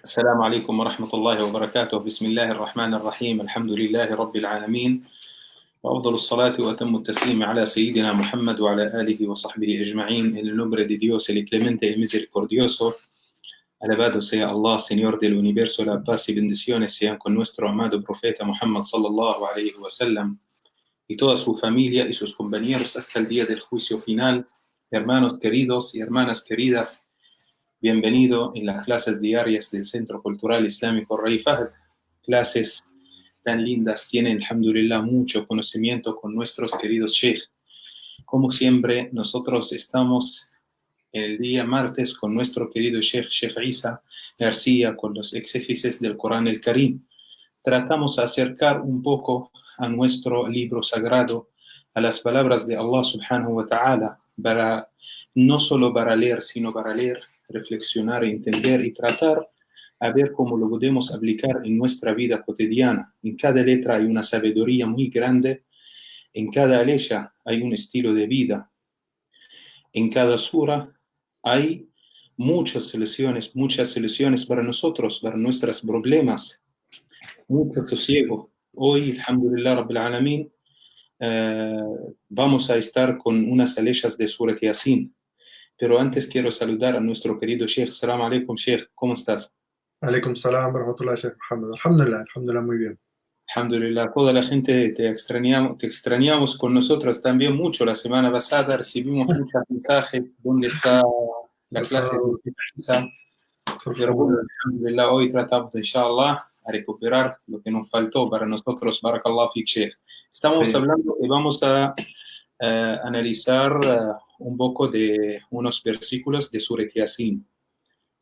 السلام عليكم ورحمة الله وبركاته. بسم الله الرحمن الرحيم. الحمد لله رب العالمين، وأفضل الصلاة وأتم التسليم على سيدنا Muhammad وعلى آله وصحبه أجمعين. En el nombre de Dios, el clemente y misericordioso. Alabado sea Allah, Señor del universo. La paz y bendiciones sean con nuestro amado profeta Muhammad sallallahu alayhi wa sallam y toda su familia y sus compañeros hasta el día del juicio final. Hermanos queridos y hermanas queridas, bienvenido en las clases diarias del Centro Cultural Islámico Rey Fahd. Clases tan lindas, tienen, alhamdulillah, mucho conocimiento con nuestros queridos sheikh. Como siempre, nosotros estamos el día martes con nuestro querido Sheikh Isa García, con los exégesis del Corán el Karim. Tratamos de acercar un poco a nuestro libro sagrado, a las palabras de Allah subhanahu wa ta'ala, no solo para leer, sino para leer, reflexionar, entender y tratar a ver cómo lo podemos aplicar en nuestra vida cotidiana. En cada letra hay una sabiduría muy grande, en cada letra hay un estilo de vida, en cada sura hay muchas soluciones para nosotros, para nuestros problemas, mucho sosiego. Hoy, alhamdulillah rabbil alamin, vamos a estar con unas aleyas de Surat Yasin. Pero antes quiero saludar a nuestro querido Sheikh. Salam alaikum, Sheikh. ¿Cómo estás? Alaikum salam, rahmatullah, Sheikh Muhammad. Alhamdulillah, muy bien. Alhamdulillah, toda la gente te extrañamos con nosotros también mucho. La semana pasada recibimos muchos mensajes. ¿Dónde está la clase de Isa? Pero bueno, alhamdulillah, hoy tratamos, inshallah, a recuperar lo que nos faltó para nosotros. Barakallah fik, Sheikh. Estamos hablando y vamos a analizar un poco de unos versículos de Surat Yasin.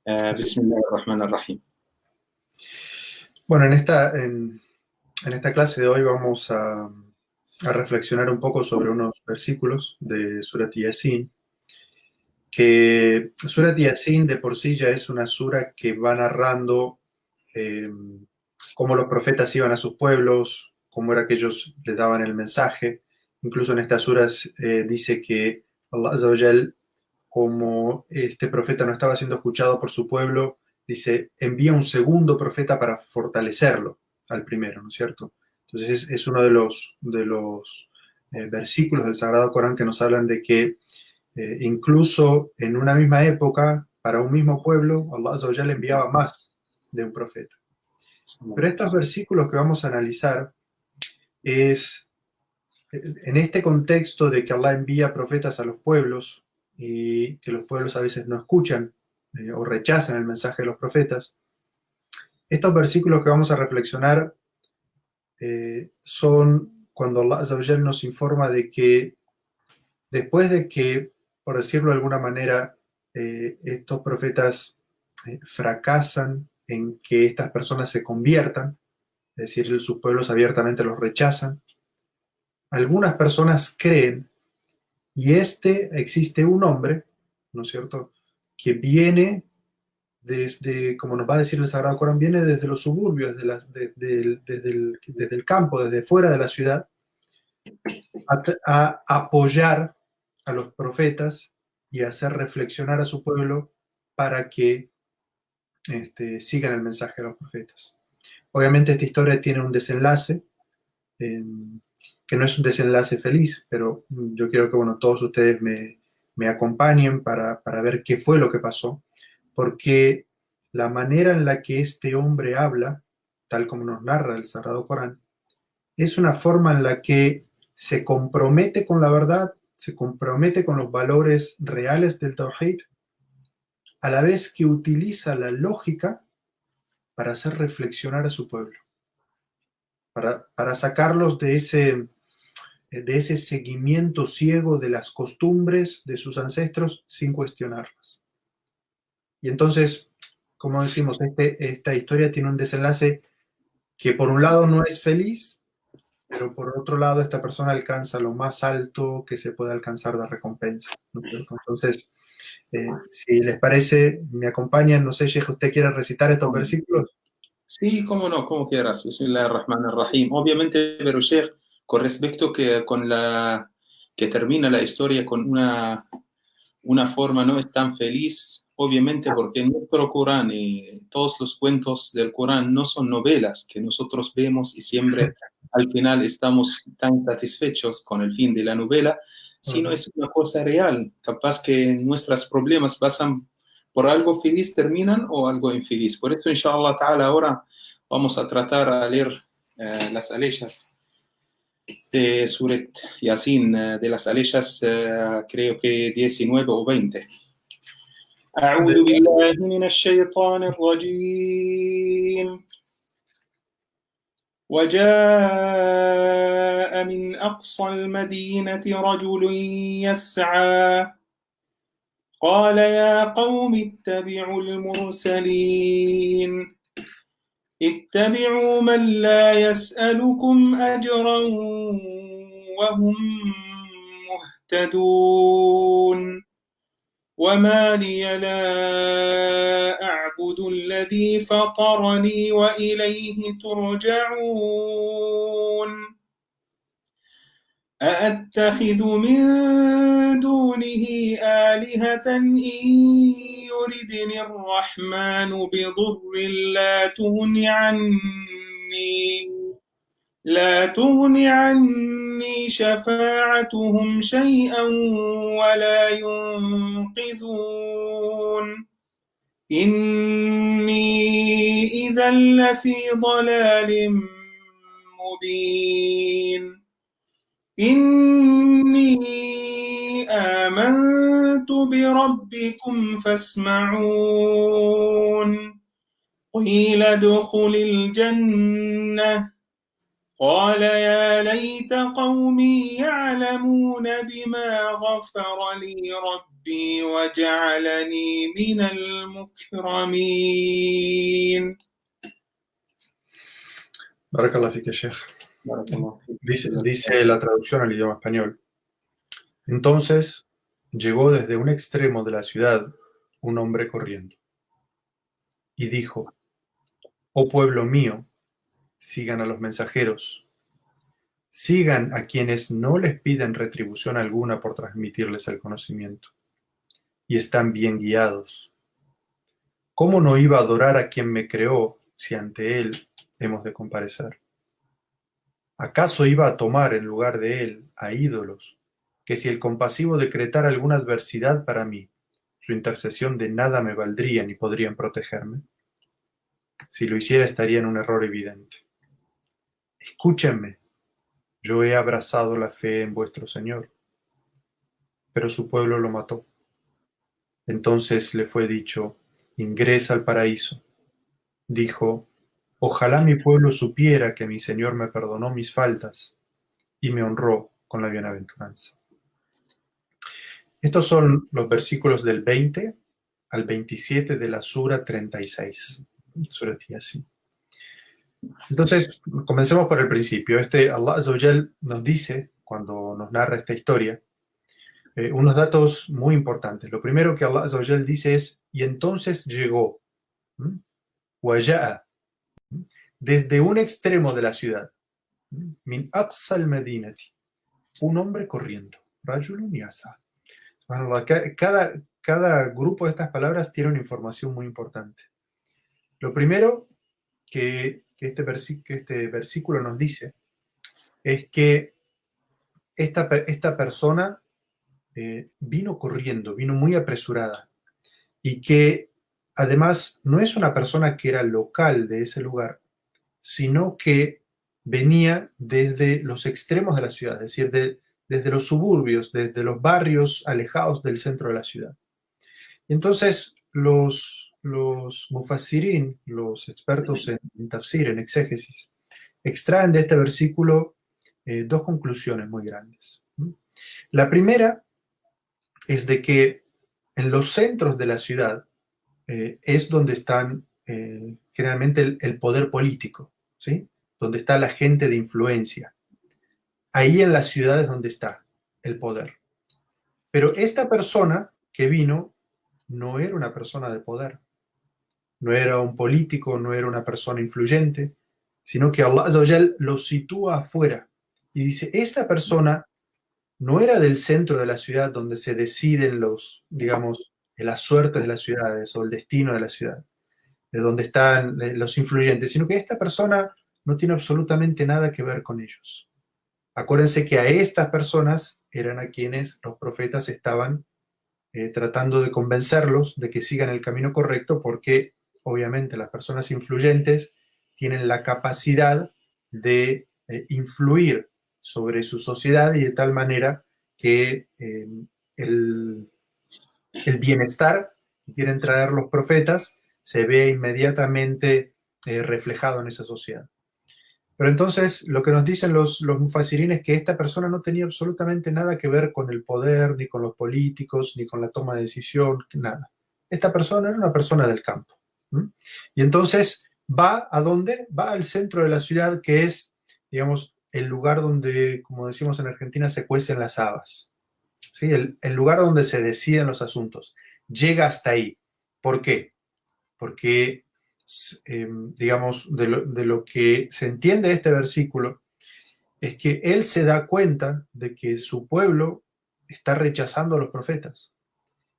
Bismillahirrahmanirrahim. Bueno, en esta clase de hoy vamos a reflexionar un poco sobre unos versículos de Surat Yasin, que Surat Yasin de por sí ya es una sura que va narrando cómo los profetas iban a sus pueblos, cómo era que ellos les daban el mensaje. Incluso en estas suras dice que Allah Azza wa Jal, como este profeta no estaba siendo escuchado por su pueblo, dice, envía un segundo profeta para fortalecerlo al primero, ¿no es cierto? Entonces es uno de los versículos del Sagrado Corán que nos hablan de que incluso en una misma época, para un mismo pueblo, Allah Azza wa Jal enviaba más de un profeta. Pero estos versículos que vamos a analizar es en este contexto de que Allah envía profetas a los pueblos y que los pueblos a veces no escuchan o rechazan el mensaje de los profetas. Estos versículos que vamos a reflexionar son cuando Allah Azza wa Jal nos informa de que después de que, por decirlo de alguna manera, estos profetas fracasan en que estas personas se conviertan, es decir, sus pueblos abiertamente los rechazan, algunas personas creen, y existe un hombre, ¿no es cierto?, que viene desde, como nos va a decir el Sagrado Corán, viene desde los suburbios, desde el campo, desde fuera de la ciudad, a apoyar a los profetas y a hacer reflexionar a su pueblo para que sigan el mensaje de los profetas. Obviamente esta historia tiene un desenlace, que no es un desenlace feliz, pero yo quiero que todos ustedes me acompañen para ver qué fue lo que pasó, porque la manera en la que este hombre habla, tal como nos narra el Sagrado Corán, es una forma en la que se compromete con la verdad, se compromete con los valores reales del Tawhid, a la vez que utiliza la lógica para hacer reflexionar a su pueblo, para sacarlos de ese seguimiento ciego de las costumbres de sus ancestros sin cuestionarlas. Y entonces, como decimos, esta historia tiene un desenlace que por un lado no es feliz, pero por otro lado esta persona alcanza lo más alto que se puede alcanzar de recompensa, ¿no? Entonces, si les parece, me acompañan. No sé, Sheikh, ¿usted quiere recitar estos versículos? Sí, cómo no, como quieras. Bismillahirrahmanirrahim. Obviamente, pero Sheikh, con respecto que termina la historia con una forma no es tan feliz, obviamente porque nuestro Corán y todos los cuentos del Corán no son novelas que nosotros vemos y siempre al final estamos tan satisfechos con el fin de la novela, sino es una cosa real. Capaz que nuestros problemas pasan por algo feliz, terminan o algo infeliz. Por eso, inshallah ta'ala, ahora vamos a tratar a leer las aleyas de Surat Yasin, de las aleyas creo que 19 o 20. أعوذ بالله من الشيطان الرجيم وجاء من أقصى المدينة رجل يسعى قال يا قوم اتبعوا المرسلين اتبعوا من لا يسألكم أجرا وهم مهتدون وما لي لا أعبد الذي فطرني وإليه ترجعون أأتخذ من دونه آلهة إن يردني الرحمن بضر لا تغن عني شفاعتهم شيئا ولا ينقذون إني إذا لفي ضلال مبين إني آمنت بربكم فاسمعون قيل ادخل الجنة قال يا ليت قومي يعلمون بما غفر لي ربي وجعلني من المكرمين. Barakallah fik, Sheikh. Dice la traducción al idioma español. Entonces llegó desde un extremo de la ciudad un hombre corriendo y dijo: oh pueblo mío, sigan a los mensajeros, sigan a quienes no les piden retribución alguna por transmitirles el conocimiento, y están bien guiados. ¿Cómo no iba a adorar a quien me creó si ante él hemos de comparecer? ¿Acaso iba a tomar en lugar de él a ídolos, que si el compasivo decretara alguna adversidad para mí, su intercesión de nada me valdría ni podrían protegerme? Si lo hiciera estaría en un error evidente. Escúchenme, yo he abrazado la fe en vuestro Señor. Pero su pueblo lo mató. Entonces le fue dicho: ingresa al paraíso. Dijo: ojalá mi pueblo supiera que mi Señor me perdonó mis faltas y me honró con la bienaventuranza. Estos son los versículos del 20 al 27 de la Sura 36. Surat Yasin. Entonces, comencemos por el principio. Allah Azza wa Jal nos dice, cuando nos narra esta historia, unos datos muy importantes. Lo primero que Allah Azza wa Jal dice es: y entonces llegó, waja'a, desde un extremo de la ciudad, min aqsa al-madinati, un hombre corriendo, rajulun yasa. Cada grupo de estas palabras tiene una información muy importante. Lo primero que este versículo nos dice es que esta persona vino corriendo, vino muy apresurada, y que además no es una persona que era local de ese lugar, sino que venía desde los extremos de la ciudad, es decir, desde los suburbios, desde los barrios alejados del centro de la ciudad. Entonces, los mufassirin, los expertos en tafsir, en exégesis, extraen de este versículo dos conclusiones muy grandes. La primera es de que en los centros de la ciudad es donde están generalmente el poder político, ¿sí? Donde está la gente de influencia. Ahí en las ciudades donde está el poder. Pero esta persona que vino no era una persona de poder, no era un político, no era una persona influyente, sino que Allah Azza wa Jal lo sitúa afuera y dice: esta persona no era del centro de la ciudad donde se deciden los, digamos, las suertes de las ciudades o el destino de la ciudad, de donde están los influyentes, sino que esta persona no tiene absolutamente nada que ver con ellos. Acuérdense que a estas personas eran a quienes los profetas estaban tratando de convencerlos de que sigan el camino correcto, porque obviamente las personas influyentes tienen la capacidad de influir sobre su sociedad y de tal manera que el, el bienestar que quieren traer los profetas se ve inmediatamente reflejado en esa sociedad. Pero entonces lo que nos dicen los mufasirines es que esta persona no tenía absolutamente nada que ver con el poder, ni con los políticos, ni con la toma de decisión, nada. Esta persona era una persona del campo. ¿Mm? Y entonces va a dónde? Va al centro de la ciudad, que es, digamos, el lugar donde, como decimos en Argentina, se cuecen las habas. ¿Sí? El lugar donde se deciden los asuntos. Llega hasta ahí. ¿Por qué? Porque digamos, de lo que se entiende de este versículo es que él se da cuenta de que su pueblo está rechazando a los profetas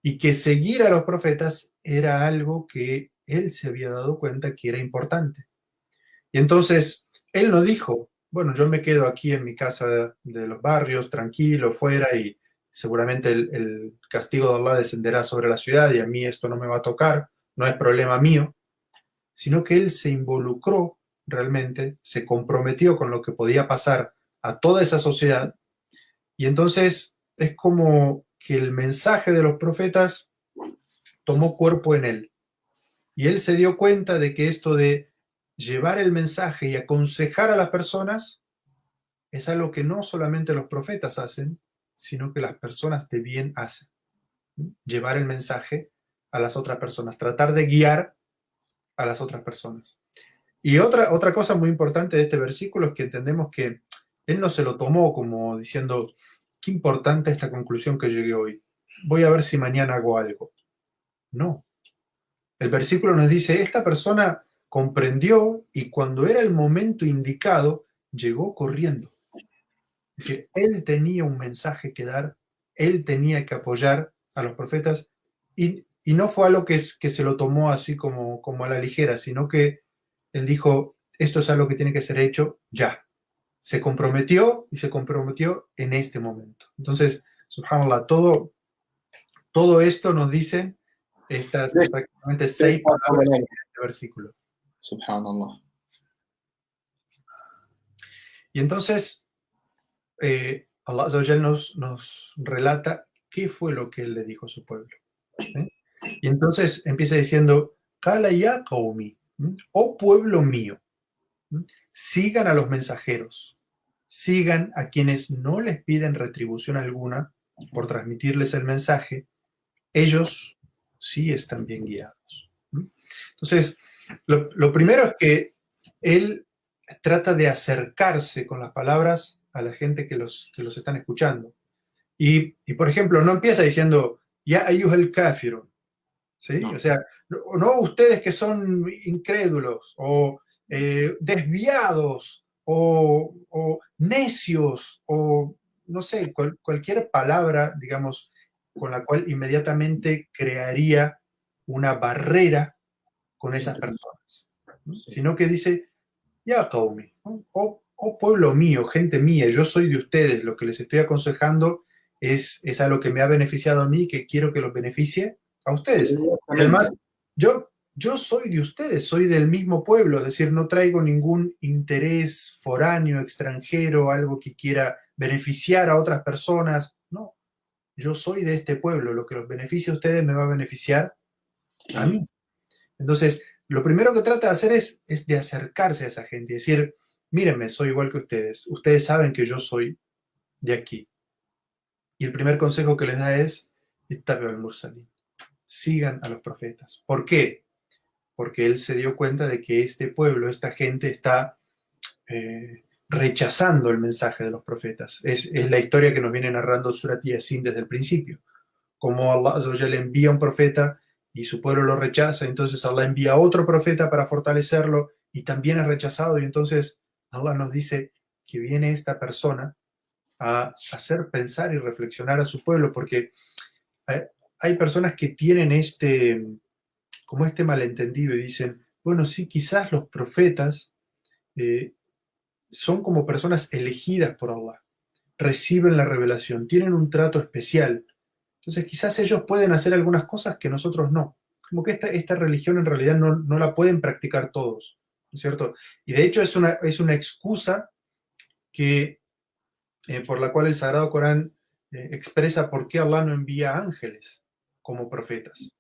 y que seguir a los profetas era algo que él se había dado cuenta que era importante. Y entonces él no dijo, bueno, yo me quedo aquí en mi casa de los barrios, tranquilo, fuera, y seguramente el castigo de Allah descenderá sobre la ciudad y a mí esto no me va a tocar, no es problema mío, sino que él se involucró realmente, se comprometió con lo que podía pasar a toda esa sociedad, y entonces es como que el mensaje de los profetas tomó cuerpo en él, y él se dio cuenta de que esto de llevar el mensaje y aconsejar a las personas es algo que no solamente los profetas hacen, sino que las personas de bien hacen. Llevar el mensaje a las otras personas, tratar de guiar a las otras personas. Y otra cosa muy importante de este versículo es que entendemos que él no se lo tomó como diciendo, qué importante esta conclusión que llegué hoy. Voy a ver si mañana hago algo. No. El versículo nos dice, esta persona comprendió y cuando era el momento indicado, llegó corriendo. Es decir, él tenía un mensaje que dar, él tenía que apoyar a los profetas y no fue algo que se lo tomó así como a la ligera, sino que él dijo, esto es algo que tiene que ser hecho ya. Se comprometió y se comprometió en este momento. Entonces, subhanallah, todo esto nos dice estas prácticamente 6 palabras de este versículo. Subhanallah. Y entonces, Allah Azza wa Jal nos relata qué fue lo que él le dijo a su pueblo. ¿Eh? Y entonces empieza diciendo, Qala ya qaumi, oh pueblo mío, sigan a los mensajeros, sigan a quienes no les piden retribución alguna por transmitirles el mensaje, ellos sí están bien guiados. Entonces, lo primero es que él trata de acercarse con las palabras a la gente que los están escuchando. Y por ejemplo, no empieza diciendo, ya ayyuhal kafirun, ¿sí? No. O sea, no ustedes que son incrédulos o desviados o necios o no sé, cualquier palabra, digamos, con la cual inmediatamente crearía una barrera con esas personas, ¿no? Sí. Sino que dice, ya qaumi, ¿no? Oh pueblo mío, gente mía, yo soy de ustedes, lo que les estoy aconsejando es a lo que me ha beneficiado a mí, que quiero que los beneficie a ustedes. Y además, yo soy de ustedes, soy del mismo pueblo, es decir, no traigo ningún interés foráneo, extranjero, algo que quiera beneficiar a otras personas, no, yo soy de este pueblo, lo que los beneficia a ustedes me va a beneficiar a mí. Entonces, lo primero que trata de hacer es de acercarse a esa gente y decir, mírenme, soy igual que ustedes saben que yo soy de aquí. Y el primer consejo que les da es, ittabi'u al-mursalin, sigan a los profetas. ¿Por qué? Porque él se dio cuenta de que este pueblo, esta gente está rechazando el mensaje de los profetas. Es la historia que nos viene narrando Surat Yasin desde el principio. Como Allah Azza wa Jalla envía un profeta y su pueblo lo rechaza, entonces Allah envía otro profeta para fortalecerlo y también es rechazado, y entonces Allah nos dice que viene esta persona a hacer pensar y reflexionar a su pueblo, porque hay personas que tienen como este malentendido y dicen, bueno, sí, quizás los profetas eh, son como personas elegidas por Allah, reciben la revelación, tienen un trato especial. Entonces quizás ellos pueden hacer algunas cosas que nosotros no. Como que esta religión en realidad no la pueden practicar todos, ¿no es cierto? Y de hecho es una excusa por la cual el Sagrado Corán expresa por qué Allah no envía ángeles como profetas,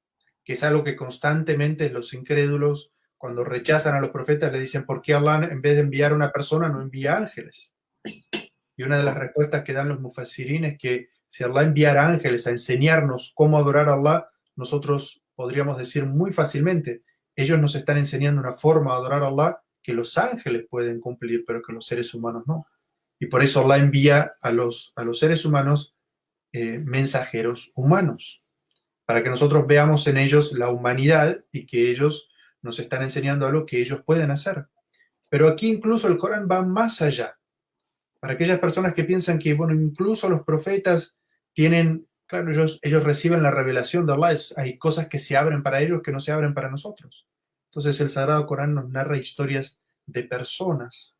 que es algo que constantemente los incrédulos, cuando rechazan a los profetas, le dicen por qué Allah en vez de enviar a una persona no envía ángeles. Y una de las respuestas que dan los mufassirín es que si Allah enviara ángeles a enseñarnos cómo adorar a Allah, nosotros podríamos decir muy fácilmente, ellos nos están enseñando una forma de adorar a Allah que los ángeles pueden cumplir, pero que los seres humanos no. Y por eso Allah envía a los seres humanos mensajeros humanos, para que nosotros veamos en ellos la humanidad y que ellos nos están enseñando algo que ellos pueden hacer. Pero aquí incluso el Corán va más allá. Para aquellas personas que piensan que, bueno, incluso los profetas tienen, claro, ellos reciben la revelación de Allah, hay cosas que se abren para ellos que no se abren para nosotros. Entonces el Sagrado Corán nos narra historias de personas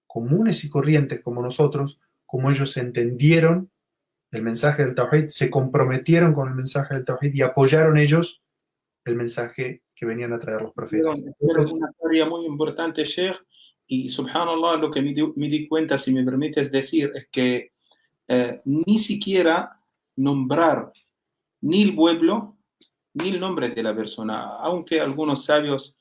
comunes y corrientes como nosotros, como ellos entendieron el mensaje del Tawhid, se comprometieron con el mensaje del Tawhid y apoyaron ellos el mensaje que venían a traer los profetas. Es una tarea muy importante, Sheikh, y subhanallah, lo que me di cuenta, si me permites decir, es que ni siquiera nombrar ni el pueblo ni el nombre de la persona, aunque algunos sabios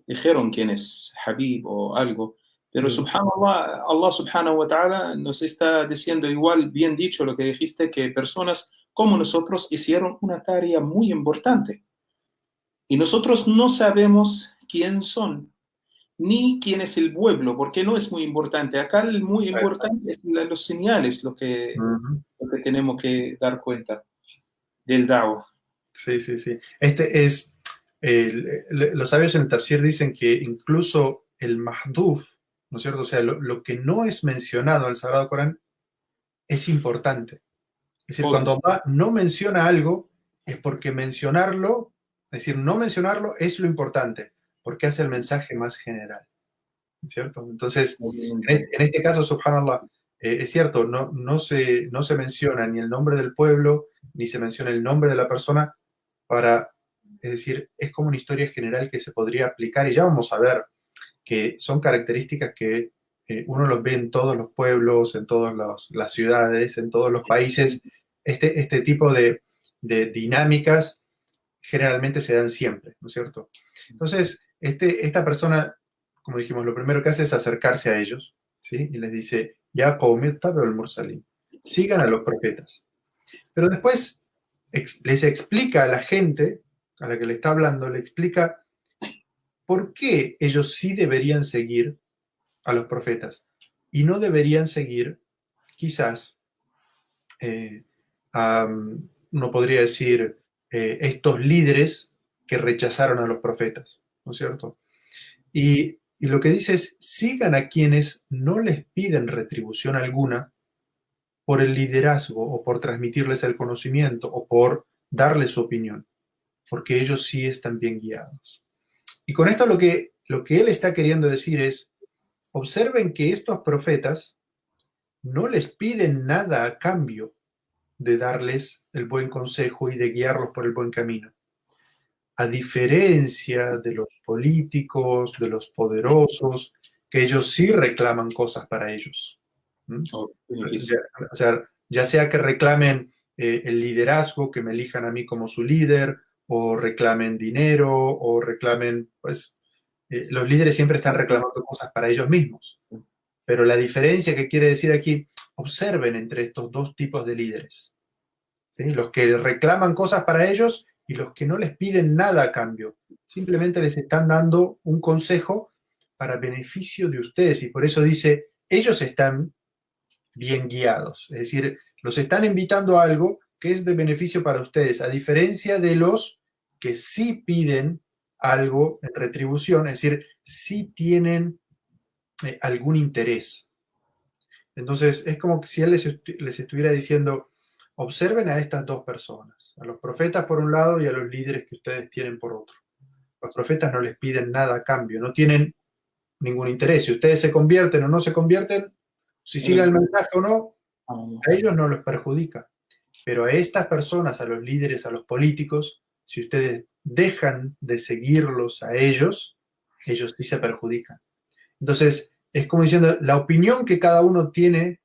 dijeron quién es Habib o algo, pero subhanallah, Allah subhanahu wa ta'ala nos está diciendo igual, bien dicho lo que dijiste, que personas como nosotros hicieron una tarea muy importante. Y nosotros no sabemos quién son, ni quién es el pueblo, porque no es muy importante. Acá el muy importante es los señales, lo que tenemos que dar cuenta del Dao. Sí, sí, sí. Los sabios en el Tafsir dicen que incluso el Mahduf, ¿no es cierto? O sea, lo que no es mencionado en el Sagrado Corán es importante. Es decir, cuando Allah no menciona algo, es porque mencionarlo, es decir, no mencionarlo es lo importante, porque hace el mensaje más general, ¿cierto? Entonces, en este caso, subhanallah, es cierto, no se menciona ni el nombre del pueblo, ni se menciona el nombre de la persona, es decir, es como una historia general que se podría aplicar, y ya vamos a ver que son características que uno los ve en todos los pueblos, en todas las ciudades, en todos los países. Este tipo de dinámicas generalmente se dan siempre, ¿no es cierto? Entonces, esta persona, como dijimos, lo primero que hace es acercarse a ellos, ¿sí? Y les dice, ya qawmi tabi'u al-mursalin, sigan a los profetas. Pero después les explica a la gente a la que le está hablando, le explica por qué ellos sí deberían seguir a los profetas y no deberían seguir, quizás, uno podría decir, estos líderes que rechazaron a los profetas, ¿no es cierto? Y lo que dice es, sigan a quienes no les piden retribución alguna por el liderazgo o por transmitirles el conocimiento o por darles su opinión, porque ellos sí están bien guiados. Y con esto lo que él está queriendo decir es, observen que estos profetas no les piden nada a cambio de darles el buen consejo y de guiarlos por el buen camino. A diferencia de los políticos, de los poderosos, que ellos sí reclaman cosas para ellos. O sea, ya sea que reclamen el liderazgo, que me elijan a mí como su líder, o reclamen dinero, o reclamen, pues, los líderes siempre están reclamando cosas para ellos mismos. Pero la diferencia que quiere decir aquí, observen entre estos dos tipos de líderes, ¿sí? Los que reclaman cosas para ellos y los que no les piden nada a cambio. Simplemente les están dando un consejo para beneficio de ustedes. Y por eso dice, ellos están bien guiados. Es decir, los están invitando a algo que es de beneficio para ustedes, a diferencia de los que sí piden algo en retribución, es decir, sí tienen algún interés. Entonces, es como si él les estuviera diciendo, observen a estas dos personas, a los profetas por un lado y a los líderes que ustedes tienen por otro. Los profetas no les piden nada a cambio, no tienen ningún interés. Si ustedes se convierten o no se convierten, si siguen el mensaje o no, a ellos no les perjudica. Pero a estas personas, a los líderes, a los políticos, si ustedes dejan de seguirlos a ellos sí se perjudican. Entonces, es como diciendo, la opinión que cada uno tiene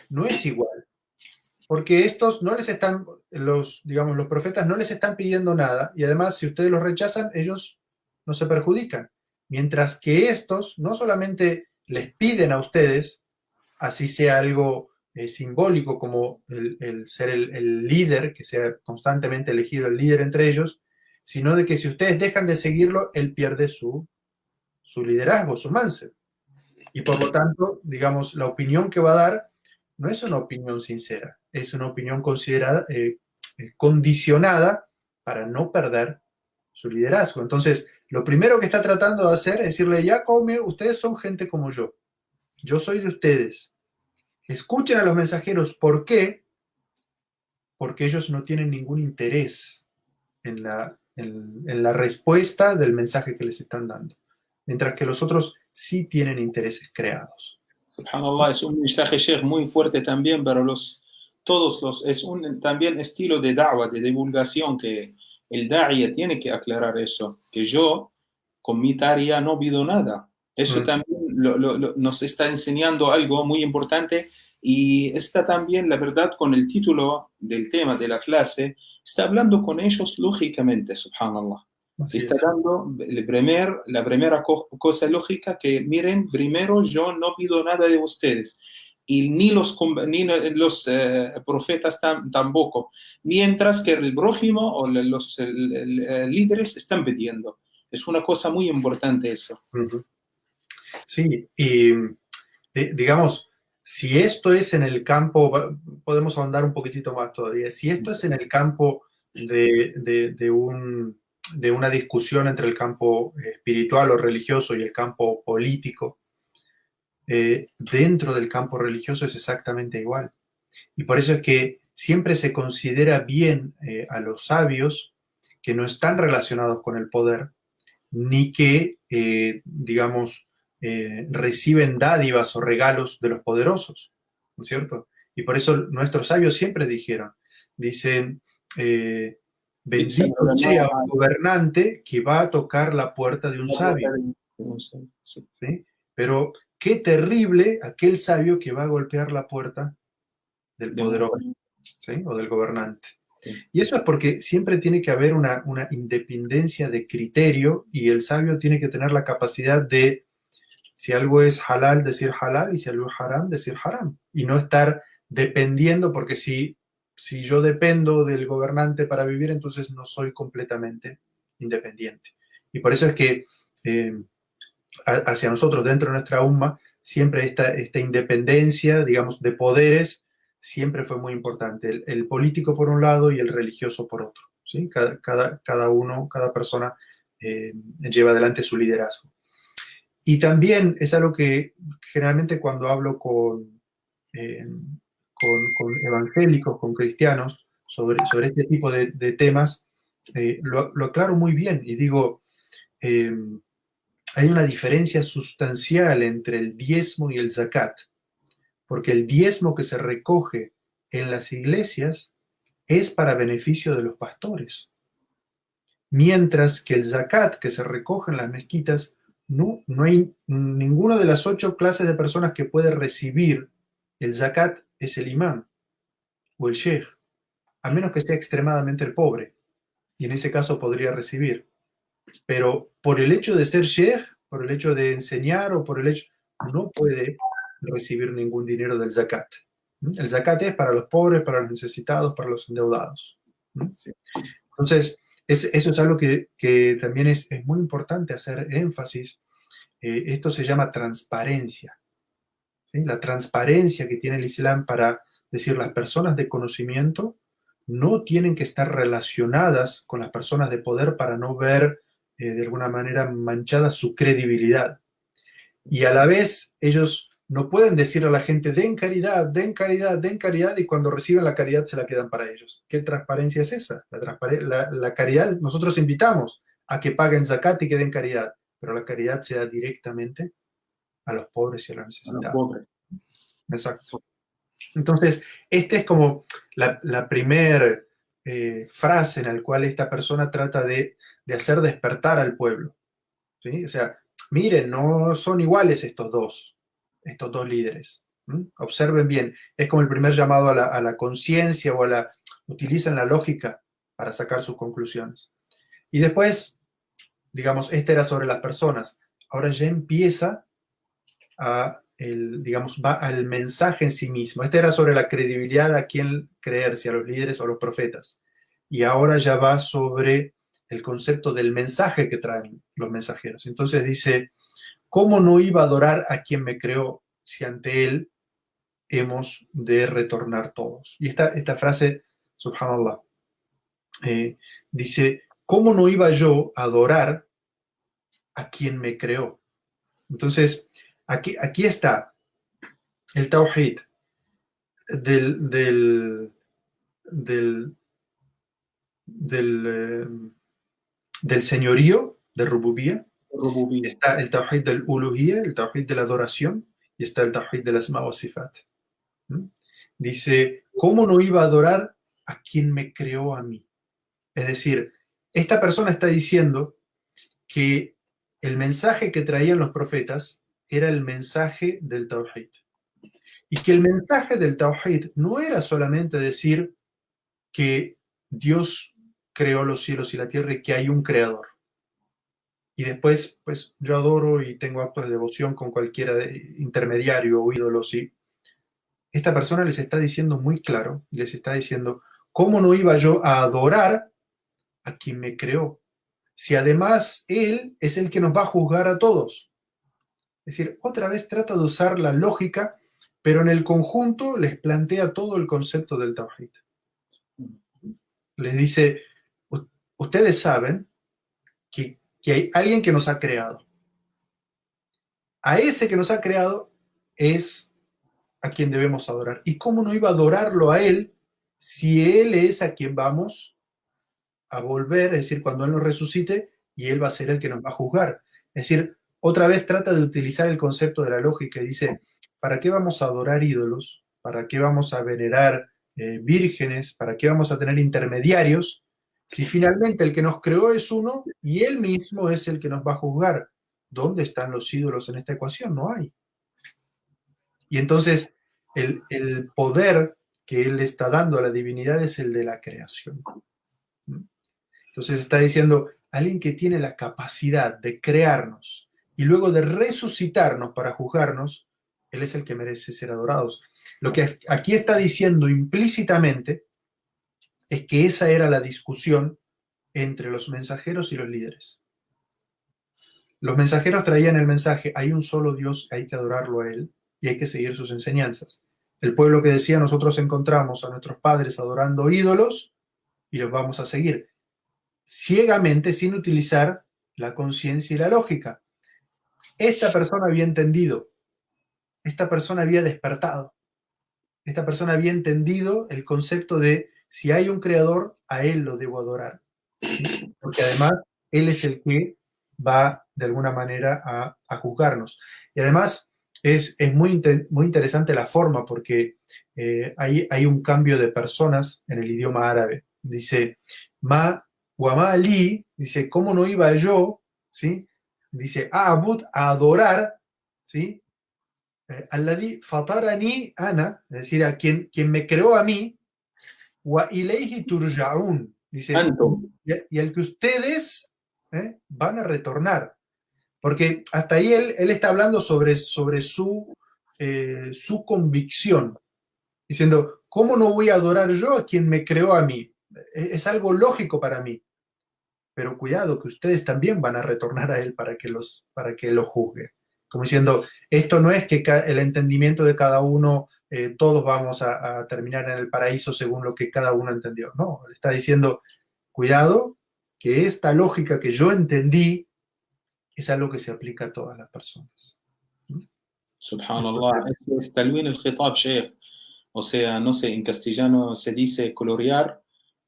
no es igual. Porque estos no les están, los profetas no les están pidiendo nada, y además, si ustedes los rechazan, ellos no se perjudican. Mientras que estos no solamente les piden a ustedes, así sea algo simbólico como el ser el líder, que sea constantemente elegido el líder entre ellos, sino de que si ustedes dejan de seguirlo, él pierde su liderazgo, su manseb. Y por lo tanto, digamos, la opinión que va a dar no es una opinión sincera, es una opinión considerada, condicionada para no perder su liderazgo. Entonces, lo primero que está tratando de hacer es decirle, ya come, ustedes son gente como yo soy de ustedes. Escuchen a los mensajeros. ¿Por qué? Porque ellos no tienen ningún interés en la respuesta del mensaje que les están dando, mientras que los otros sí tienen intereses creados. Subhanallah, es un mensaje, Sheikh, muy fuerte también, pero es un también estilo de da'wah, de divulgación, que el da'iya tiene que aclarar eso, que yo con mi tarea no pido nada. Eso también nos está enseñando algo muy importante, y está también, la verdad, con el título del tema de la clase, está hablando con ellos lógicamente, subhanallah. Está dando la primera cosa lógica, que miren, primero yo no pido nada de ustedes, y ni los profetas tampoco, mientras que el prójimo o los líderes están pidiendo. Es una cosa muy importante eso. Sí, y digamos, si esto es en el campo, podemos ahondar un poquitito más todavía, si esto es en el campo de una discusión entre el campo espiritual o religioso y el campo político, dentro del campo religioso es exactamente igual. Y por eso es que siempre se considera bien a los sabios que no están relacionados con el poder, ni que, reciben dádivas o regalos de los poderosos, ¿no es cierto? Y por eso nuestros sabios siempre dicen, bendito sea un gobernante que va a tocar la puerta de un sabio. ¿Sí? Pero qué terrible aquel sabio que va a golpear la puerta del poderoso, ¿sí? O del gobernante. Y eso es porque siempre tiene que haber una independencia de criterio, y el sabio tiene que tener la capacidad de, si algo es halal, decir halal, y si algo es haram, decir haram. Y no estar dependiendo, porque si yo dependo del gobernante para vivir, entonces no soy completamente independiente. Y por eso es que hacia nosotros, dentro de nuestra umma, siempre esta independencia, digamos, de poderes, siempre fue muy importante. El político por un lado y el religioso por otro, ¿sí? Cada persona lleva adelante su liderazgo. Y también es algo que generalmente cuando hablo con evangélicos, con cristianos, sobre este tipo de temas, lo aclaro muy bien y digo, hay una diferencia sustancial entre el diezmo y el zakat, porque el diezmo que se recoge en las iglesias es para beneficio de los pastores, mientras que el zakat que se recoge en las mezquitas, no hay ninguna de las 8 clases de personas que puede recibir el zakat es el imán o el sheikh, a menos que sea extremadamente el pobre, y en ese caso podría recibir. Pero por el hecho de ser sheikh, por el hecho de enseñar o por el hecho, no puede recibir ningún dinero del zakat. El zakat es para los pobres, para los necesitados, para los endeudados. Entonces, eso es algo que también es muy importante hacer énfasis. Esto se llama transparencia, ¿sí? La transparencia que tiene el Islam para decir, las personas de conocimiento no tienen que estar relacionadas con las personas de poder para no ver de alguna manera manchada su credibilidad. Y a la vez ellos no pueden decir a la gente, den caridad, den caridad, den caridad, y cuando reciben la caridad se la quedan para ellos. ¿Qué transparencia es esa? La caridad, nosotros invitamos a que paguen zakat y que den caridad, pero la caridad se da directamente a los pobres y a los A los necesitados. pobres. Exacto. Entonces, esta es como la primera frase en la cual esta persona trata de hacer despertar al pueblo, ¿sí? O sea, miren, no son iguales estos dos líderes. Observen bien, es como el primer llamado a la conciencia o utilizan la lógica para sacar sus conclusiones. Y después, digamos, este era sobre las personas. Ahora ya empieza digamos, va al mensaje en sí mismo. Este era sobre la credibilidad, a quién creer, si a los líderes o a los profetas. Y ahora ya va sobre el concepto del mensaje que traen los mensajeros. Entonces dice, ¿cómo no iba a adorar a quien me creó si ante él hemos de retornar todos? Y esta frase, subhanallah, dice, ¿cómo no iba yo a adorar a quien me creó? Entonces, aquí está el tawhid del, del, del, del señorío, de rububía. Rububía. Está el tawhid del uluhiyya, el tawhid de la adoración, y está el tawhid del asma wa sifat. Dice, ¿cómo no iba a adorar a quien me creó a mí? Es decir, esta persona está diciendo que el mensaje que traían los profetas era el mensaje del tawhid. Y que el mensaje del tawhid no era solamente decir que Dios creó los cielos y la tierra y que hay un creador. Y después, pues yo adoro y tengo actos de devoción con cualquiera intermediario o ídolo, sí. Esta persona les está diciendo muy claro, les está diciendo, ¿cómo no iba yo a adorar a quien me creó? Si además Él es el que nos va a juzgar a todos. Es decir, otra vez trata de usar la lógica, pero en el conjunto les plantea todo el concepto del tawhid. Les dice, ustedes saben que hay alguien que nos ha creado. A ese que nos ha creado es a quien debemos adorar. ¿Y cómo no iba a adorarlo a Él si Él es a quien vamos a volver? Es decir, cuando Él nos resucite y Él va a ser el que nos va a juzgar. Es decir, otra vez trata de utilizar el concepto de la lógica y dice, ¿para qué vamos a adorar ídolos? ¿Para qué vamos a venerar vírgenes? ¿Para qué vamos a tener intermediarios? Si finalmente el que nos creó es uno y Él mismo es el que nos va a juzgar. ¿Dónde están los ídolos en esta ecuación? No hay. Y entonces el poder que Él está dando a la divinidad es el de la creación. Entonces está diciendo, alguien que tiene la capacidad de crearnos y luego de resucitarnos para juzgarnos, Él es el que merece ser adorados. Lo que aquí está diciendo implícitamente es que esa era la discusión entre los mensajeros y los líderes. Los mensajeros traían el mensaje, hay un solo Dios, hay que adorarlo a Él y hay que seguir sus enseñanzas. El pueblo que decía, nosotros encontramos a nuestros padres adorando ídolos y los vamos a seguir ciegamente sin utilizar la conciencia y la lógica. Esta persona había entendido, esta persona había despertado, esta persona había entendido el concepto de si hay un creador, a Él lo debo adorar. ¿Sí? Porque además Él es el que va de alguna manera a juzgarnos. Y además es muy interesante la forma porque hay un cambio de personas en el idioma árabe. Dice, ma Wama Ali, dice, ¿cómo no iba yo? ¿Sí? Dice, Abud, a adorar, ¿sí? Alladhi fatarani ana, es decir, a quien me creó a mí, wa ilayhi turja'un, dice, y al que ustedes van a retornar. Porque hasta ahí él está hablando sobre su convicción, diciendo, ¿cómo no voy a adorar yo a quien me creó a mí? Es algo lógico para mí. Pero cuidado, que ustedes también van a retornar a Él para que lo juzgue. Como diciendo, esto no es que el entendimiento de cada uno, todos vamos a terminar en el paraíso según lo que cada uno entendió. No, le está diciendo, cuidado, que esta lógica que yo entendí es algo que se aplica a todas las personas. Subhanallah, eso es talwin al-khitab, sheikh. O sea, no sé, en castellano se dice colorear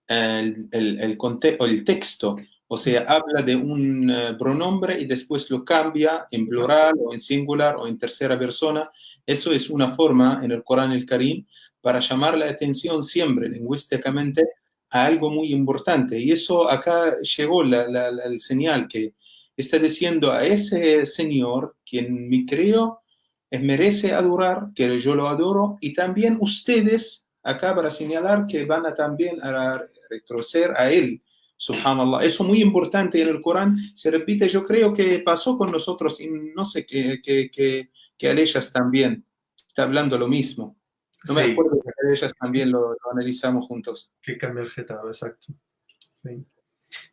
o el texto. O sea, habla de un pronombre y después lo cambia en plural o en singular o en tercera persona. Eso es una forma en el Corán el Karim para llamar la atención siempre lingüísticamente a algo muy importante. Y eso acá llegó el señal que está diciendo a ese Señor, quien me creó, merece adorar, que yo lo adoro, y también ustedes, acá para señalar que van a también a retroceder a Él. Subhanallah. Eso es muy importante en el Corán. Se repite, yo creo que pasó con nosotros, y no sé que Aleyas también está hablando lo mismo. No me Sí, acuerdo que Aleyas también lo analizamos juntos. que cambia el getado, exacto. Sí.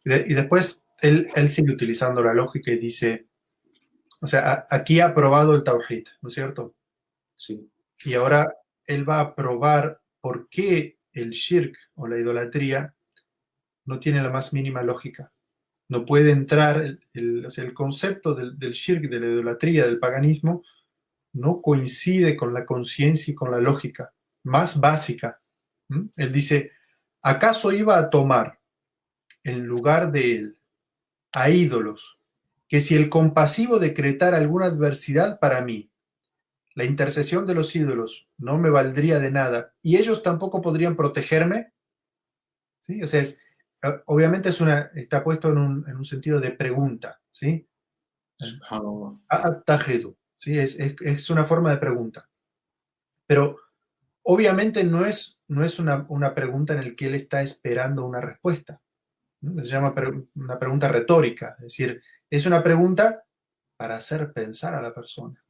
Y después él sigue utilizando la lógica y dice, o sea, aquí ha probado el Tawhid, ¿no es cierto? Sí. Y ahora él va a probar por qué el shirk o la idolatría no tiene la más mínima lógica. No puede entrar, o sea, el concepto del shirk, de la idolatría, del paganismo, no coincide con la conciencia y con la lógica más básica. Él dice, ¿acaso iba a tomar en lugar de él a ídolos que si el compasivo decretara alguna adversidad para mí, la intercesión de los ídolos no me valdría de nada y ellos tampoco podrían protegerme? ¿Sí? O sea, obviamente está puesto en un sentido de pregunta, ¿sí? Subhanallah. ¿Sí? Es una forma de pregunta. Pero obviamente no es una pregunta en la que él está esperando una respuesta. Se llama una pregunta retórica, es decir, es una pregunta para hacer pensar a la persona.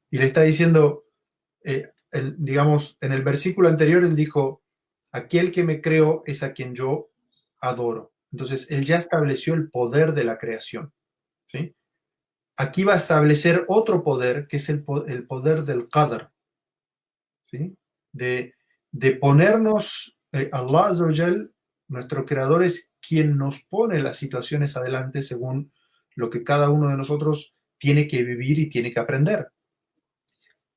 Y le está diciendo, digamos, en el versículo anterior él dijo, aquel que me creó es a quien yo adoro. Entonces, él ya estableció el poder de la creación, ¿sí? Aquí va a establecer otro poder, que es el poder del qadr, ¿sí? De, de ponernos, Allah Azza wa Jal, nuestro creador es quien nos pone las situaciones adelante según lo que cada uno de nosotros tiene que vivir y tiene que aprender.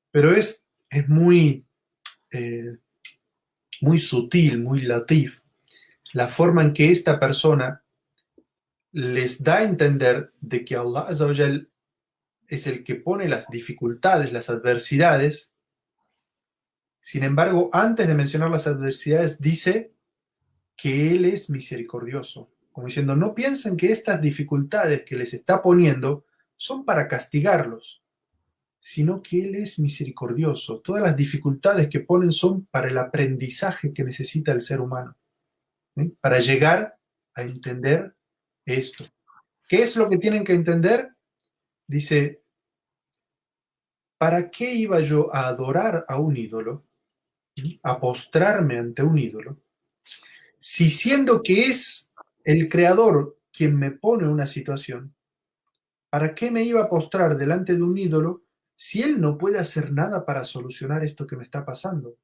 Pero es eh, muy sutil, muy latif, la forma en que esta persona les da a entender de que Allah Azza wa Jal es el que pone las dificultades, las adversidades. Sin embargo, antes de mencionar las adversidades, dice que Él es misericordioso, como diciendo, no piensen que estas dificultades que les está poniendo son para castigarlos, sino que Él es misericordioso. Todas las dificultades que ponen son para el aprendizaje que necesita el ser humano, ¿sí? Para llegar a entender esto. ¿Qué es lo que tienen que entender? Dice, ¿para qué iba yo a adorar a un ídolo, a postrarme ante un ídolo, si siendo que es el creador quien me pone una situación? ¿Para qué me iba a postrar delante de un ídolo si él no puede hacer nada para solucionar esto que me está pasando?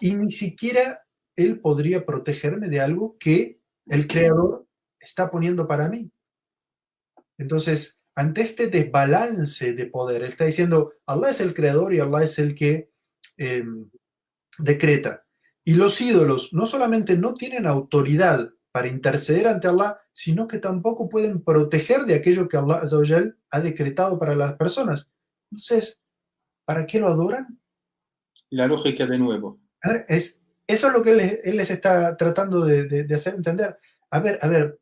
Y ni siquiera él podría protegerme de algo que el creador está poniendo para mí. Entonces, ante este desbalance de poder, él está diciendo, Allah es el creador y Allah es el que eh, decreta. Y los ídolos no solamente no tienen autoridad para interceder ante Allah, sino que tampoco pueden proteger de aquello que Allah Azza wa Jal ha decretado para las personas. Entonces, ¿para qué lo adoran? La lógica de nuevo. Eso es lo que él les está tratando de hacer entender. A ver,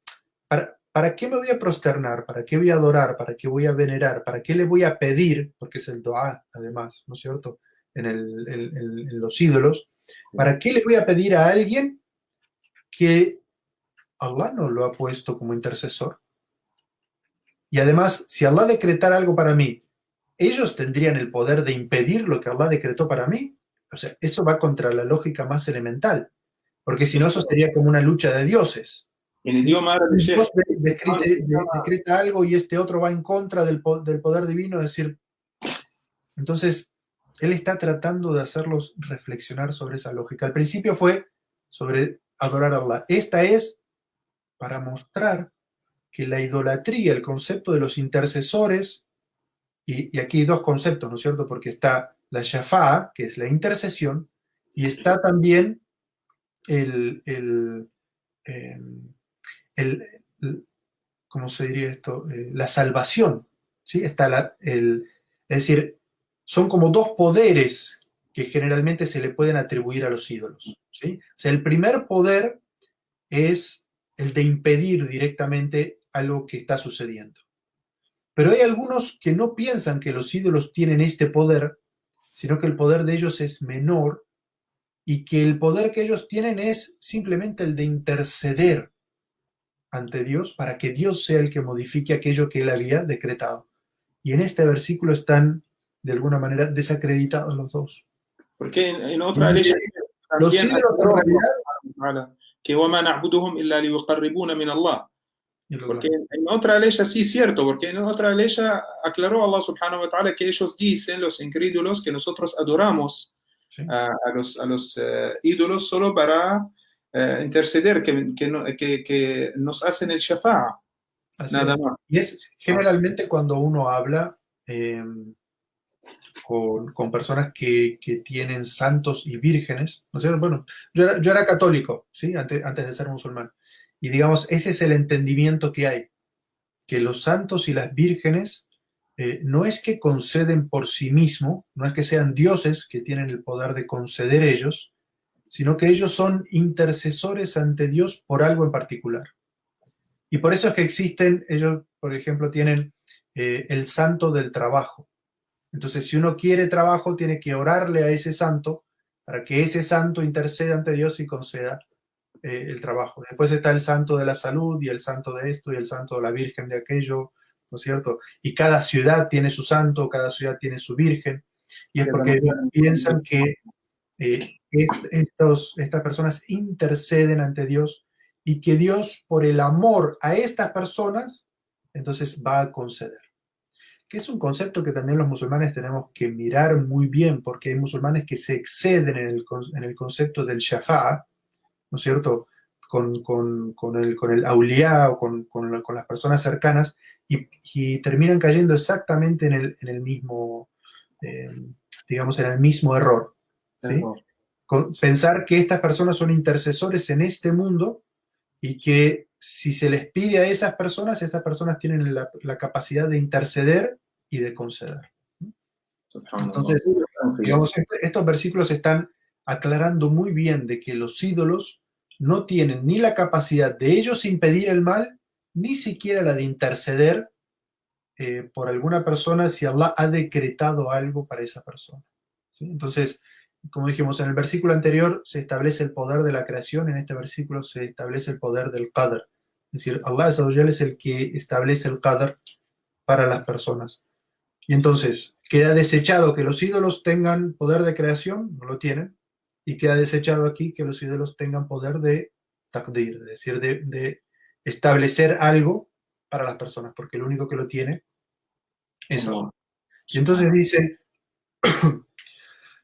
¿para qué me voy a prosternar? ¿Para qué voy a adorar? ¿Para qué voy a venerar? ¿Para qué le voy a pedir? Porque es el dua, además, ¿no es cierto? En los ídolos. ¿Para qué le voy a pedir a alguien que Allah no lo ha puesto como intercesor? Y además, si Allah decretara algo para mí, ellos tendrían el poder de impedir lo que Allah decretó para mí. O sea, eso va contra la lógica más elemental, porque si no, eso sería como una lucha de dioses. En ¿Sí? idioma árabe, Un Sheikh, Dios decreta algo y este otro va en contra del poder divino, es decir, entonces él está tratando de hacerlos reflexionar sobre esa lógica. Al principio fue sobre adorar a Allah. Esta es para mostrar que la idolatría, el concepto de los intercesores Y aquí hay dos conceptos, ¿no es cierto? Porque está la shafa'a, que es la intercesión, y está también el, el, eh, el- ¿cómo se diría esto? La salvación, ¿sí? Está es decir, son como dos poderes que generalmente se le pueden atribuir a los ídolos, ¿sí? O sea, el primer poder es el de impedir directamente algo que está sucediendo. Pero hay algunos que no piensan que los ídolos tienen este poder, sino que el poder de ellos es menor y que el poder que ellos tienen es simplemente el de interceder ante Dios para que Dios sea el que modifique aquello que él había decretado. Y en este versículo están, de alguna manera, desacreditados los dos. Porque en otra ley Los también ídolos en aclaró Allah realidad, subhanahu wa ta'ala que وَمَا نَعْبُدُهُمْ إِلَّا لِيُقَرِّبُونَ مِنَ اللَّهِ. Porque en otra ley sí es cierto, porque en otra ley aclaró Allah subhanahu wa ta'ala que ellos dicen, los incrédulos, que nosotros adoramos ¿sí? a los ídolos solo para interceder, que nos hacen el shafa'a, Así nada es. más. Y es generalmente cuando uno habla con personas que tienen santos y vírgenes, ¿no es cierto? Bueno, yo era católico, ¿sí? Antes de ser musulmán. Y digamos, ese es el entendimiento que hay, que los santos y las vírgenes no es que conceden por sí mismo, no es que sean dioses que tienen el poder de conceder ellos, sino que ellos son intercesores ante Dios por algo en particular. Y por eso es que existen, ellos, por ejemplo, tienen el santo del trabajo. Entonces, si uno quiere trabajo, tiene que orarle a ese santo para que ese santo interceda ante Dios y conceda el trabajo. Después está el santo de la salud y el santo de esto y el santo de la virgen de aquello, ¿no es cierto? Y cada ciudad tiene su santo, cada ciudad tiene su virgen. Y es porque ellos piensan que estas personas interceden ante Dios y que Dios, por el amor a estas personas, entonces va a conceder. Que es un concepto que también los musulmanes tenemos que mirar muy bien, porque hay musulmanes que se exceden en el concepto del shafa'a, ¿no es cierto? Con el auliá o con las personas cercanas y terminan cayendo exactamente en el mismo, eh, digamos, en el mismo error, ¿sí? Pensar que estas personas son intercesores en este mundo y que si se les pide a estas personas tienen la capacidad de interceder y de conceder. Entonces, digamos, estos versículos están aclarando muy bien de que los ídolos no tienen ni la capacidad de ellos impedir el mal, ni siquiera la de interceder por alguna persona si Allah ha decretado algo para esa persona. ¿Sí? Entonces, como dijimos en el versículo anterior, se establece el poder de la creación, en este versículo se establece el poder del qadr. Es decir, Allah es el que establece el qadr para las personas. Y entonces, queda desechado que los ídolos tengan poder de creación, no lo tienen, y queda desechado aquí que los ídolos tengan poder de taqdir, es decir, de establecer algo para las personas, porque el único que lo tiene es Allah. Y entonces dice,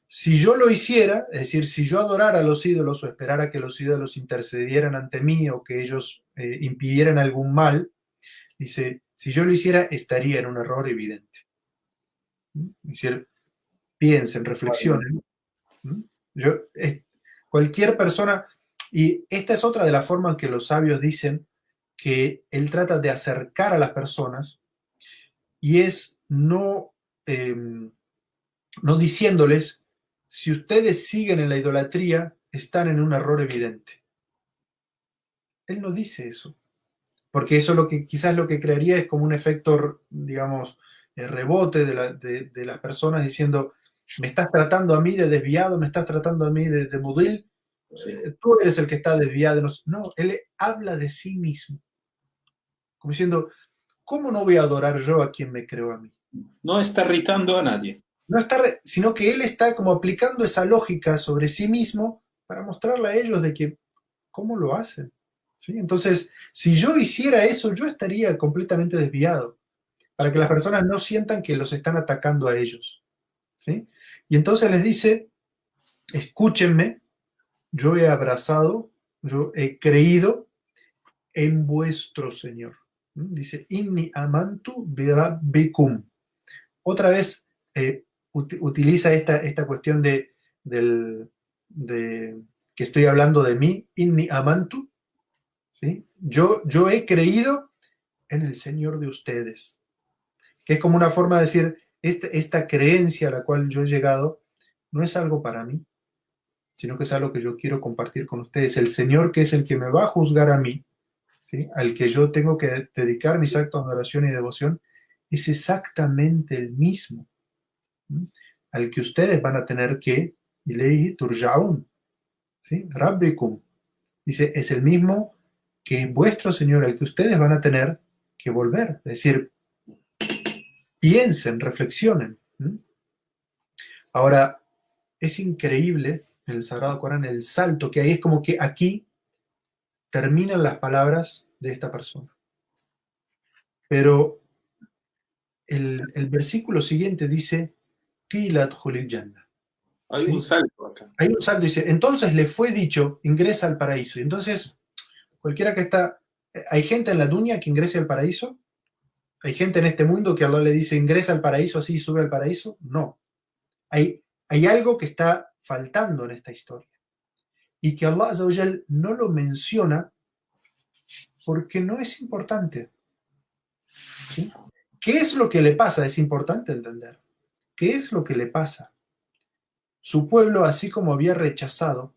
si yo lo hiciera, es decir, si yo adorara a los ídolos o esperara que los ídolos intercedieran ante mí o que ellos impidieran algún mal, dice, si yo lo hiciera, estaría en un error evidente. Es decir, piensen, reflexionen. Yo, cualquier persona, y esta es otra de las formas en que los sabios dicen que él trata de acercar a las personas, y es no diciéndoles, si ustedes siguen en la idolatría, están en un error evidente. Él no dice eso, porque eso lo que quizás lo que crearía es como un efecto, digamos, rebote de las personas diciendo, me estás tratando a mí de desviado, me estás tratando a mí de mudil, tú eres el que está desviado. No, él habla de sí mismo, como diciendo, ¿cómo no voy a adorar yo a quien me creó a mí? No está irritando a nadie. No está, sino que él está como aplicando esa lógica sobre sí mismo para mostrarle a ellos de que cómo lo hacen. ¿Sí? Entonces, si yo hiciera eso, yo estaría completamente desviado, para que las personas no sientan que los están atacando a ellos. ¿Sí? Y entonces les dice, escúchenme, yo he abrazado, yo he creído en vuestro Señor. Dice, inni amantu bi rabbikum. otra vez utiliza esta cuestión de que estoy hablando de mí, inni amantu, ¿sí? Yo he creído en el Señor de ustedes, que es como una forma de decir, esta creencia a la cual yo he llegado no es algo para mí, sino que es algo que yo quiero compartir con ustedes. El Señor, que es el que me va a juzgar a mí, ¿sí? Al que yo tengo que dedicar mis actos de oración y devoción, es exactamente el mismo, ¿sí? Al que ustedes van a tener que, ilayhi turja'un, ¿sí? Rabbikum, dice, es el mismo que es vuestro Señor, al que ustedes van a tener que volver. Es decir, piensen, reflexionen. Ahora, es increíble en el Sagrado Corán el salto que hay, es como que aquí terminan las palabras de esta persona. Pero el versículo siguiente dice, Qila adkhulil jannah. Hay un ¿Sí? salto acá. Hay un salto, dice, entonces le fue dicho, ingresa al paraíso. Y entonces, cualquiera que está, hay gente en la dunya que ingrese al paraíso, hay gente en este mundo que Allah le dice, ingresa al paraíso así, sube al paraíso. No. Hay algo que está faltando en esta historia. Y que Allah Azza wa Jal no lo menciona porque no es importante. ¿Sí? ¿Qué es lo que le pasa? Es importante entender. ¿Qué es lo que le pasa? Su pueblo, así como había rechazado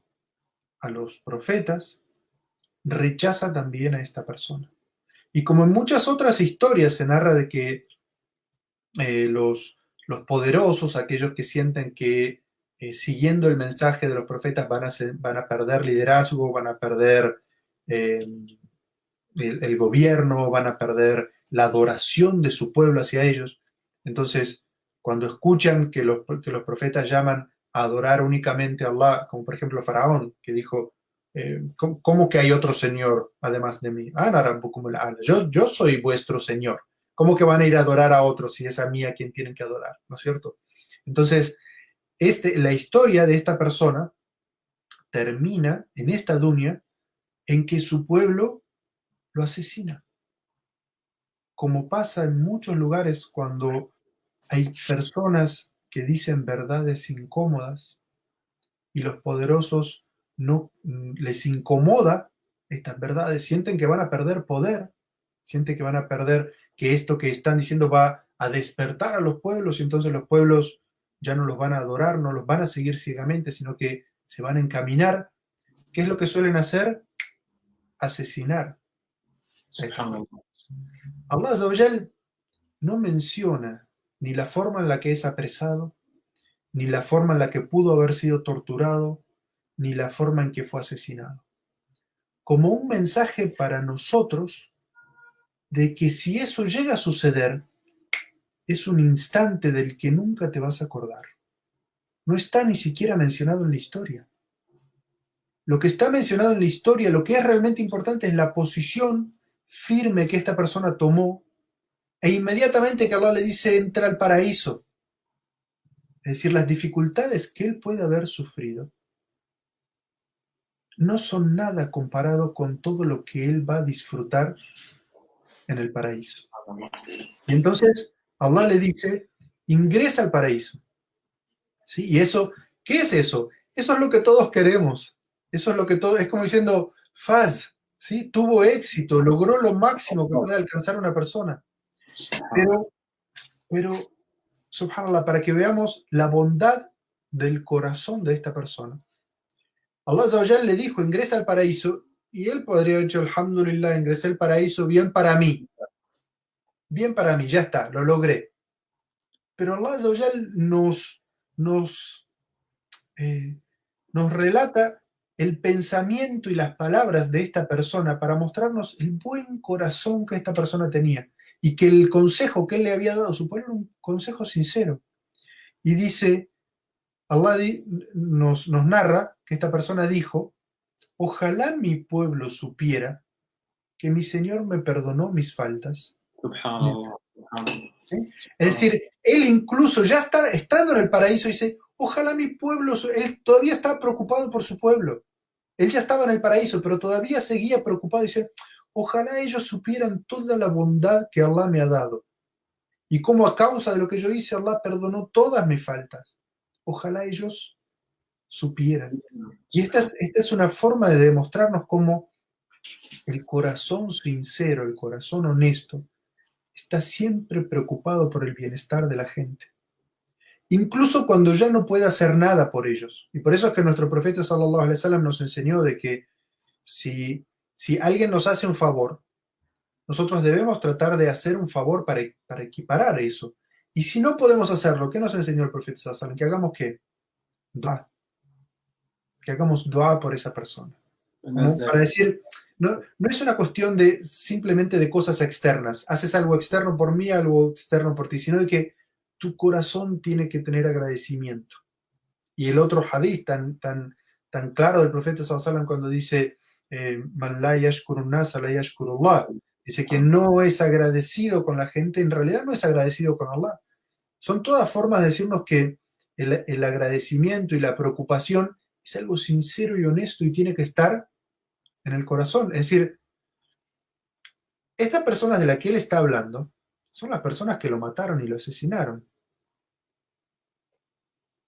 a los profetas, rechaza también a esta persona. Y como en muchas otras historias se narra de que los poderosos, aquellos que sienten que siguiendo el mensaje de los profetas van a perder liderazgo, van a perder eh, el gobierno, van a perder la adoración de su pueblo hacia ellos. Entonces, cuando escuchan que los profetas llaman a adorar únicamente a Allah, como por ejemplo Faraón, que dijo, ¿cómo que hay otro Señor además de mí? Yo soy vuestro Señor. ¿Cómo que van a ir a adorar a otros si es a mí a quien tienen que adorar? ¿No es cierto? Entonces, la historia de esta persona termina en esta dunya en que su pueblo lo asesina. Como pasa en muchos lugares cuando hay personas que dicen verdades incómodas y los poderosos no les incomoda estas verdades, sienten que van a perder poder, sienten que van a perder, que esto que están diciendo va a despertar a los pueblos y entonces los pueblos ya no los van a adorar, no los van a seguir ciegamente, sino que se van a encaminar. ¿Qué es lo que suelen hacer? Asesinar a estas personas. Allah Azza wa Jal no menciona ni la forma en la que es apresado, ni la forma en la que pudo haber sido torturado, ni la forma en que fue asesinado. Como un mensaje para nosotros de que si eso llega a suceder, es un instante del que nunca te vas a acordar. No está ni siquiera mencionado en la historia. Lo que está mencionado en la historia, lo que es realmente importante es la posición firme que esta persona tomó e inmediatamente que Allah le dice entra al paraíso. Es decir, las dificultades que él puede haber sufrido no son nada comparado con todo lo que él va a disfrutar en el paraíso. Y entonces Allah le dice, ingresa al paraíso. ¿Sí? Y eso, ¿qué es eso? Eso es lo que todos queremos. Eso es lo que es como diciendo, Faz, ¿sí? Tuvo éxito, logró lo máximo que puede alcanzar una persona. Pero, subhanallah, para que veamos la bondad del corazón de esta persona, Allah Azza wa Jal le dijo, ingresa al paraíso, y él podría haber dicho, alhamdulillah, ingresé al paraíso, bien para mí, ya está, lo logré. Pero Allah Azza wa Jal nos relata el pensamiento y las palabras de esta persona para mostrarnos el buen corazón que esta persona tenía y que el consejo que él le había dado a su pueblo era un consejo sincero. Y dice, Allah nos narra que esta persona dijo, ojalá mi pueblo supiera que mi Señor me perdonó mis faltas. ¿Sí? Es decir, él incluso ya está estando en el paraíso dice, ojalá mi pueblo, él todavía está preocupado por su pueblo. Él ya estaba en el paraíso, pero todavía seguía preocupado. Dice, ojalá ellos supieran toda la bondad que Allah me ha dado. y cómo a causa de lo que yo hice, Allah perdonó todas mis faltas. Ojalá ellos supieran. Y esta es una forma de demostrarnos cómo el corazón sincero, el corazón honesto, está siempre preocupado por el bienestar de la gente. Incluso cuando ya no puede hacer nada por ellos. Y por eso es que nuestro profeta sallallahu alaihi wasallam nos enseñó de que si alguien nos hace un favor, nosotros debemos tratar de hacer un favor para equiparar eso. Y si no podemos hacerlo, ¿qué nos enseñó el profeta sallallahu alaihi wasallam? Que hagamos ¿qué? Dua. Que hagamos dua por esa persona. Como para decir, no es una cuestión de simplemente de cosas externas. Haces algo externo por mí, algo externo por ti, sino de que tu corazón tiene que tener agradecimiento. Y el otro hadith tan claro del profeta sallallahu alaihi wasallam cuando dice Man la yashkurun nasa la yashkurullah, dice que no es agradecido con la gente, en realidad no es agradecido con Allah. Son todas formas de decirnos que el agradecimiento y la preocupación es algo sincero y honesto y tiene que estar en el corazón. Es decir, estas personas de las que él está hablando son las personas que lo mataron y lo asesinaron.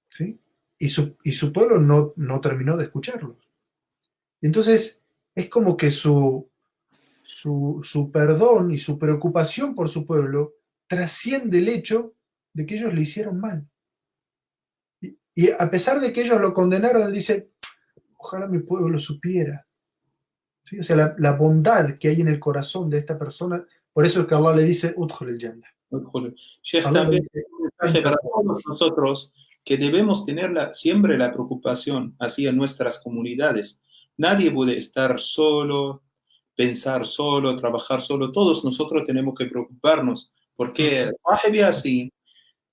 ¿Sí? Y su pueblo no terminó de escucharlo. Entonces, es como que su perdón y su preocupación por su pueblo trasciende el hecho de que ellos le hicieron mal. Y a pesar de que ellos lo condenaron, él dice, ojalá mi pueblo lo supiera. ¿Sí? O sea, la bondad que hay en el corazón de esta persona, por eso es que Allah le dice, Udkhul al-Jannah. Sheikh, también para todos nosotros que debemos tener siempre la preocupación hacia nuestras comunidades. Nadie puede estar solo, pensar solo, trabajar solo. Todos nosotros tenemos que preocuparnos, porque Sahib Yasin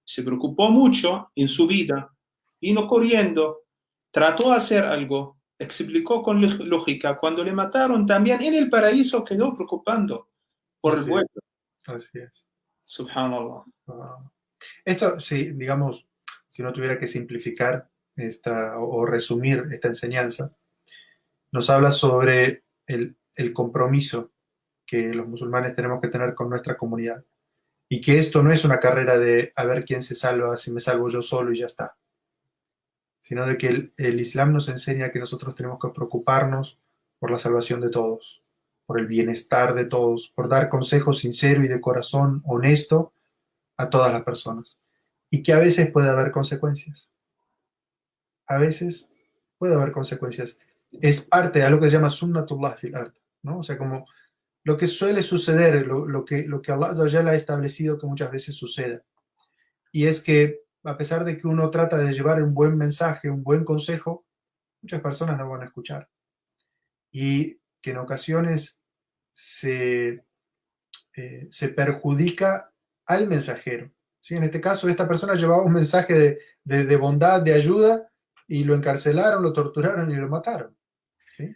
se preocupó mucho en su vida, vino corriendo, trató de hacer algo, explicó con lógica. Cuando le mataron también en el paraíso quedó preocupando por el vuelo. Así es. Subhanallah. Esto, sí, digamos, si no tuviera que simplificar o resumir esta enseñanza, nos habla sobre el compromiso que los musulmanes tenemos que tener con nuestra comunidad. Y que esto no es una carrera de a ver quién se salva, si me salvo yo solo y ya está. Sino de que el Islam nos enseña que nosotros tenemos que preocuparnos por la salvación de todos, por el bienestar de todos, por dar consejo sincero y de corazón honesto a todas las personas. Y que a veces puede haber consecuencias. A veces puede haber consecuencias. Es parte de algo que se llama sunnatullah fil ard, ¿no? O sea, como lo que suele suceder, lo que Allah ya ha establecido que muchas veces suceda. Y es que a pesar de que uno trata de llevar un buen mensaje, un buen consejo, muchas personas no van a escuchar. Y que en ocasiones se perjudica al mensajero. ¿Sí? En este caso, esta persona llevaba un mensaje de bondad, de ayuda, y lo encarcelaron, lo torturaron y lo mataron. ¿Sí?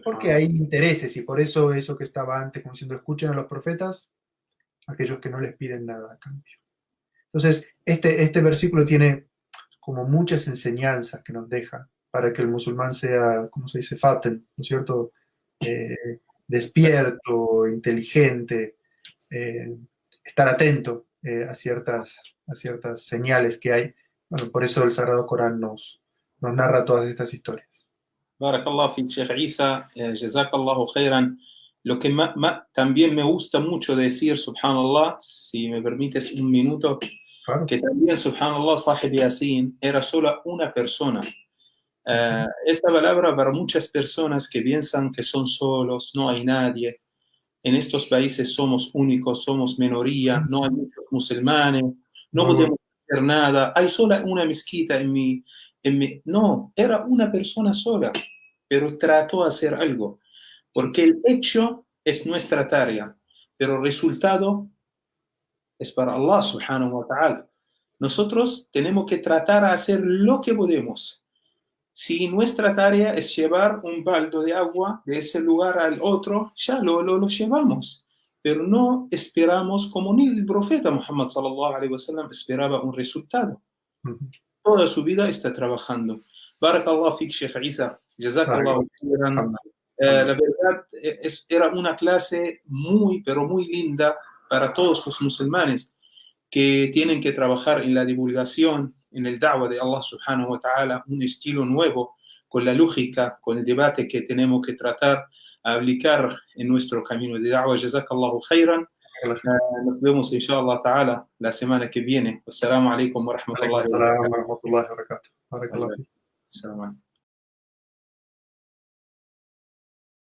Porque hay intereses, y por eso que estaba antes, como diciendo, escuchen a los profetas, aquellos que no les piden nada a cambio. Entonces, este versículo tiene como muchas enseñanzas que nos deja para que el musulmán sea, ¿cómo se dice? Faten, ¿no es cierto? Despierto, inteligente, estar atento a ciertas señales que hay. Bueno, por eso el Sagrado Corán nos narra todas estas historias. Barakallah fi Sheikh Isa, jazakallahu khairan. Lo que también me gusta mucho decir, subhanallah, si me permites un minuto, claro. Que también, subhanallah, Sahib Yasin era solo una persona. Esta palabra para muchas personas que piensan que son solos, no hay nadie. En estos países somos únicos, somos minoría, no hay muchos musulmanes, no podemos hacer nada, hay solo una mezquita en mi... No, era una persona sola, pero trató de hacer algo. Porque el hecho es nuestra tarea, pero el resultado es para Allah subhanahu wa ta'ala. Nosotros tenemos que tratar de hacer lo que podemos. Si nuestra tarea es llevar un balde de agua de ese lugar al otro, ya lo llevamos. Pero no esperamos, como ni el profeta Muhammad sallallahu alaihi wasallam esperaba un resultado. Toda su vida está trabajando. Barakallah fik, Sheikh Isa. Jazakallahu khairan. La verdad, era una clase muy, pero muy linda para todos los musulmanes. que tienen que trabajar en la divulgación, en el da'wah de Allah subhanahu wa ta'ala, un estilo nuevo, con la lógica, con el debate que tenemos que tratar a aplicar en nuestro camino de da'wah. Jazakallahu khairan. Nos vemos inshallah ta'ala la semana que viene. Assalamu alaikum wa rahmatullahi wa barakatuh. Assalamu alaikum wa rahmatullahi wa barakatuh. Barakallahu. Assalamu alaikum.